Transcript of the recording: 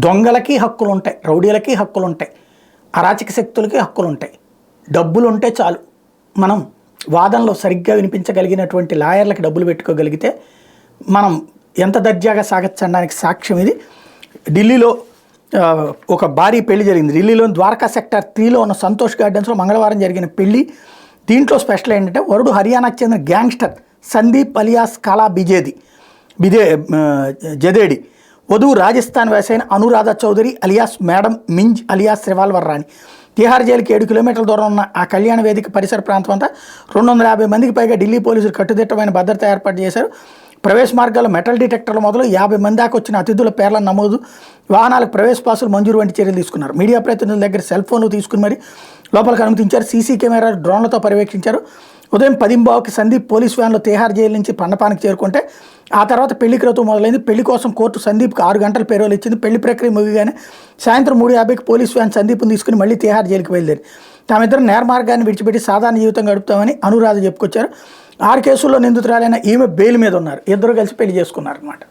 దొంగలకి హక్కులు ఉంటాయి, రౌడీలకి హక్కులు ఉంటాయి, అరాచక శక్తులకి హక్కులు ఉంటాయి. డబ్బులు ఉంటే చాలు. మనం వాదనలో సరిగ్గా వినిపించగలిగినటువంటి లాయర్లకి డబ్బులు పెట్టుకోగలిగితే మనం ఎంత దర్జాగా సాగచ్చనడానికి సాక్ష్యం ఇది. ఢిల్లీలో ఒక భారీ పెళ్లి జరిగింది. ఢిల్లీలోని ద్వారకా సెక్టర్ 3లో ఉన్న సంతోష్ గార్డెన్స్లో మంగళవారం జరిగిన పెళ్లి. దీంట్లో స్పెషల్ ఏంటంటే వరుడు హర్యానాకు చెందిన గ్యాంగ్స్టర్ సందీప్ అలియాస్ కాలా జదేడి, వధువు రాజస్థాన్ వాసైన Anuradha Chaudhary alias madam Minz alias revolver Rani. Tihar జైలుకి 7 కిలోమీటర్ల దూరం ఉన్న ఆ కళ్యాణ వేదిక పరిసర ప్రాంతం అంతా 250 మందికి పైగా ఢిల్లీ పోలీసులు కట్టుదిట్టమైన భద్రత ఏర్పాటు చేశారు. ప్రవేశ మార్గాల్లో మెటల్ డిటెక్టర్ల మొదలు 50 మంది దాకా వచ్చిన అతిథుల పేర్ల నమోదు, వాహనాలకు ప్రవేశ పాసులు మంజూరు వంటి చర్యలు తీసుకున్నారు. మీడియా ప్రతినిధుల దగ్గర సెల్ ఫోన్లు తీసుకుని మరి లోపలికి అనుమతించారు. సీసీ కెమెరా డ్రోన్లతో పర్యవేక్షించారు. ఉదయం 10:15కి సందీప్ పోలీస్ వ్యాన్లో తిహార్ జైలు నుంచి పండపానికి చేరుకుంటే ఆ తర్వాత పెళ్లి క్రతువు మొదలైంది. పెళ్లి కోసం కోర్టు సందీప్కి 6 గంటల పేరోలు ఇచ్చింది. పెళ్లి ప్రక్రియ ముగిగానే సాయంత్రం 3:50కి పోలీస్ వ్యాన్ సందీప్ని తీసుకుని మళ్ళీ తిహార్ జైలుకి బయలుదేరి తామిద్దరం నేర మార్గాన్ని విడిచిపెట్టి సాధారణ జీవితం గడుపుతామని అనురాధ చెప్పుకొచ్చారు. 6 కేసుల్లో నిందితురాలైన ఈమె బెయిల్ మీద ఉన్నారు. ఇద్దరు కలిసి పెళ్లి చేసుకున్నారు అన్నమాట.